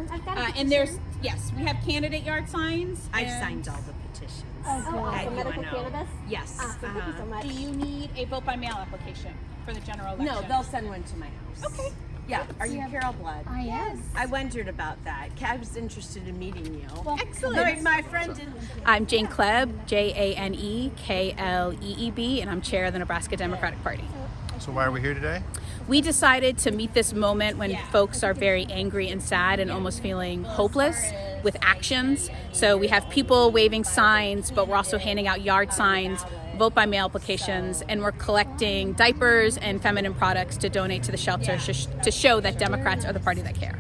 I've got a And there's, yes, we have candidate yard signs. I've and- signed all the petitions. awesome. You Medical know. cannabis? Yes. Awesome. Thank you so much. Do you need a vote by mail application for the general election? No, they'll send one to my house. Okay. Yeah. Are you Carol Blood? I am. I wondered about that. I was interested in meeting you. Well, But my friend didn't. I'm Jane Kleeb, Janekleeb, and I'm chair of the Nebraska Democratic Party. So why are we here today? We decided to meet this moment when folks are very angry and sad and almost feeling hopeless with actions. So we have people waving signs, but we're also handing out yard signs, vote by mail applications, and we're collecting diapers and feminine products to donate to the shelters to show that Democrats are the party that care.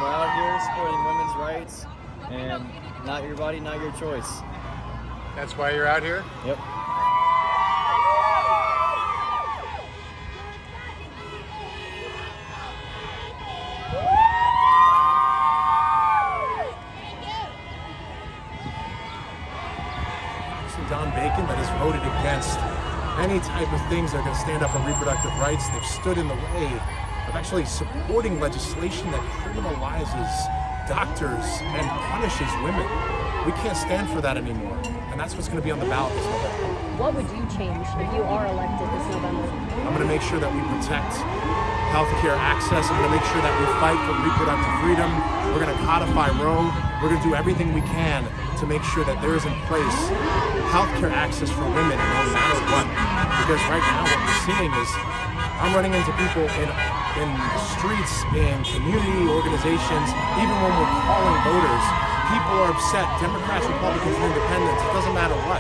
We're out here supporting women's rights and not your body, not your choice. That's why you're out here? Yep. Don Bacon that has voted against any type of things that are going to stand up for reproductive rights. They've stood in the way of actually supporting legislation that criminalizes doctors and punishes women. We can't stand for that anymore, and that's what's going to be on the ballot this November. What would you change if you are elected this November? I'm going to make sure that we protect healthcare access. I'm going to make sure that we fight for reproductive freedom. We're going to codify Roe. We're going to do everything we can to make sure that there is in place healthcare access for women no matter what. Because right now what we're seeing is I'm running into people in streets, in community organizations, even when we're calling voters, people are upset, Democrats, Republicans, and independents, it doesn't matter what.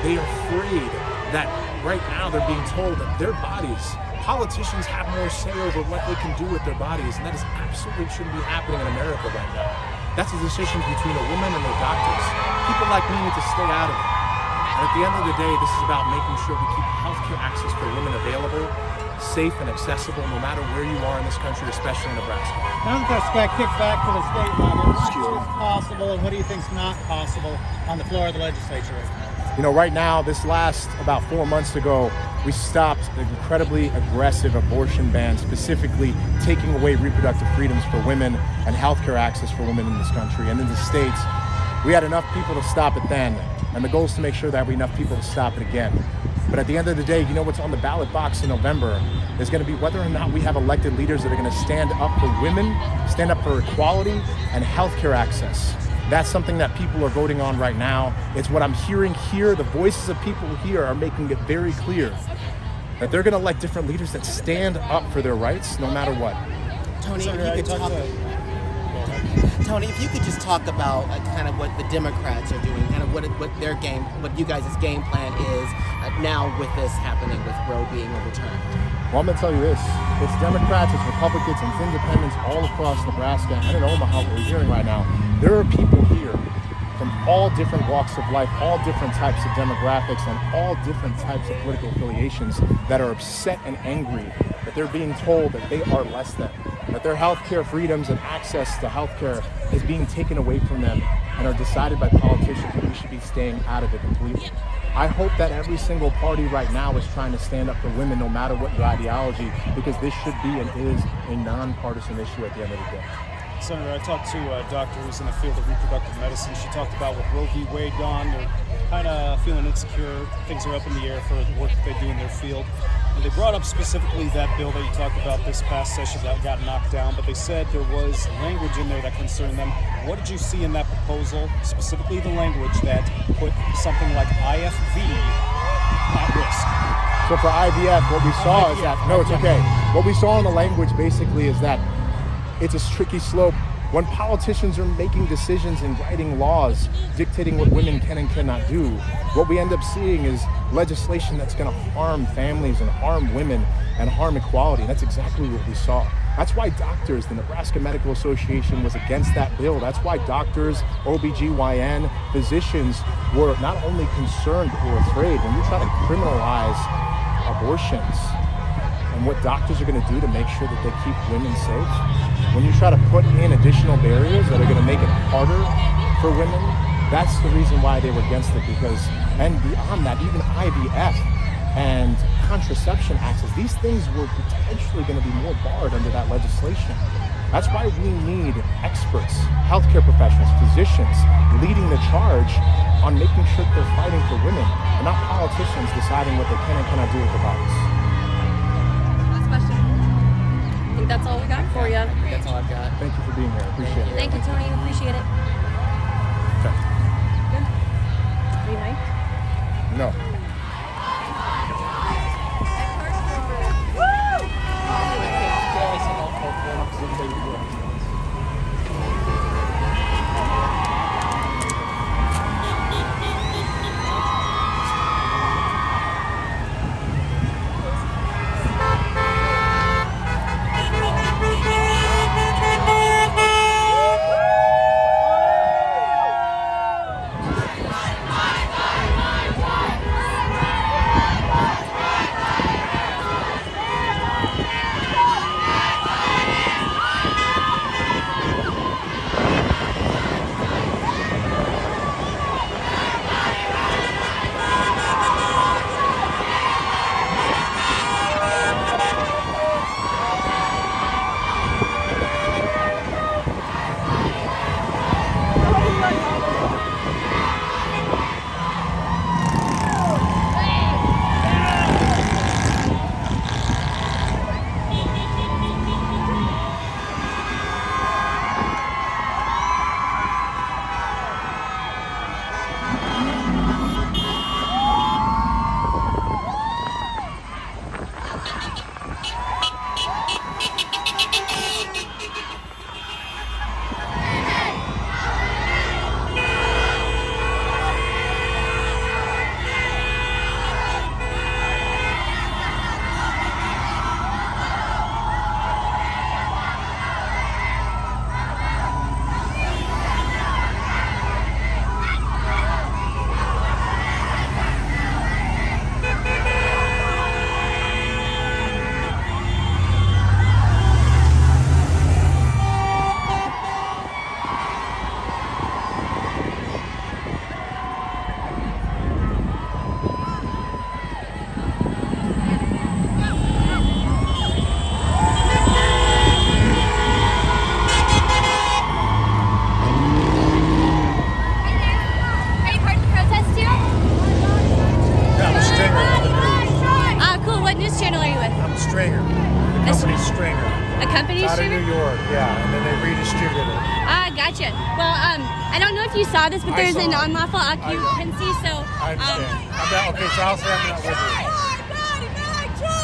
They are afraid that right now they're being told that their bodies, politicians have more say over what they can do with their bodies, and that is absolutely shouldn't be happening in America right now. That's a decision between a woman and their doctors. People like me need to stay out of it. And at the end of the day, this is about making sure we keep healthcare access for women available, safe and accessible, no matter where you are in this country, especially in Nebraska. Now that that's got kicked back to the state level, what do you think is possible and what do you think is not possible on the floor of the legislature right now? You know, right now, this last about 4 months ago, we stopped an incredibly aggressive abortion ban, specifically taking away reproductive freedoms for women and healthcare access for women in this country and in the states. We had enough people to stop it then, and the goal is to make sure that we have enough people to stop it again. But at the end of the day, you know what's on the ballot box in November is going to be whether or not we have elected leaders that are going to stand up for women, stand up for equality and healthcare access. That's something that people are voting on right now. It's what I'm hearing here. The voices of people here are making it very clear that they're going to elect different leaders that stand up for their rights no matter what. Tony, if you could just talk about kind of what the Democrats are doing, kind of what you guys' game plan is now with this happening, with Roe being overturned. Well, I'm going to tell you this. It's Democrats, it's Republicans, and it's independents all across Nebraska and in Omaha, what we're hearing right now. There are people here from all different walks of life, all different types of demographics, and all different types of political affiliations that are upset and angry that they're being told that they are less than, that their healthcare freedoms and access to healthcare is being taken away from them and are decided by politicians that we should be staying out of it completely. I hope that every single party right now is trying to stand up for women no matter what your ideology, because this should be and is a nonpartisan issue at the end of the day. Senator, I talked to a doctor who's in the field of reproductive medicine. She talked about with Roe v. Wade gone, they're kind of feeling insecure. Things are up in the air for the work that they do in their field. And they brought up specifically that bill that you talked about this past session that got knocked down, but they said there was language in there that concerned them. What did you see in that proposal, specifically the language that put something like IFV at risk? So for IVF, what we saw is that, no, it's okay. What we saw in the language basically is that it's a tricky slope. When politicians are making decisions and writing laws dictating what women can and cannot do, what we end up seeing is legislation that's going to harm families and harm women and harm equality. And that's exactly what we saw. That's why doctors, the Nebraska Medical Association was against that bill. That's why doctors, OBGYN, physicians were not only concerned or afraid. When you try to criminalize abortions and what doctors are going to do to make sure that they keep women safe, when you try to put in additional barriers that are going to make it harder for women, that's the reason why they were against it. Because, and beyond that, even IVF and contraception access, these things were potentially going to be more barred under that legislation. That's why we need experts, healthcare professionals, physicians leading the charge on making sure that they're fighting for women and not politicians deciding what they can and cannot do with their bodies. Last question. I think that's all we got for you. That's all I've got. Thank you for being here. I appreciate it. Thank you, Tony. Appreciate it. Okay. Good. Are you mic'd? No. Gotcha. Well, I don't know if you saw this, but there's an unlawful occupancy, so... I understand. Okay, so I'll say I'm not with you.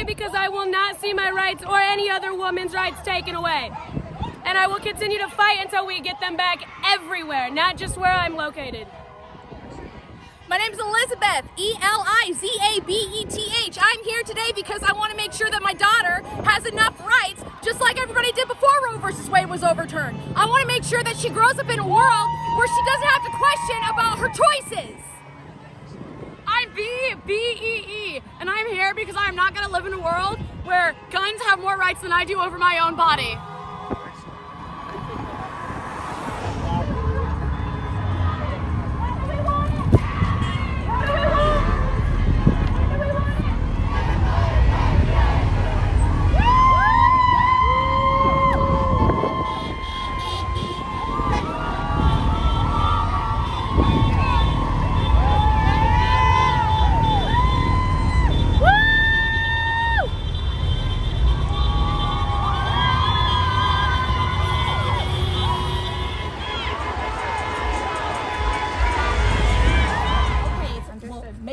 because I will not see my rights or any other woman's rights taken away. And I will continue to fight until we get them back everywhere, not just where I'm located. My name is Elizabeth, Elizabeth. I'm here today because I want to make sure that my daughter has enough rights, just like everybody did before Roe versus Wade was overturned. I want to make sure that she grows up in a world where she doesn't have to question about her choices. I'm B-E-E, and I'm here because I'm not going to live in a world where guns have more rights than I do over my own body.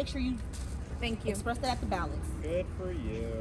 Make sure you Thank you. express that at the ballots. Good for you.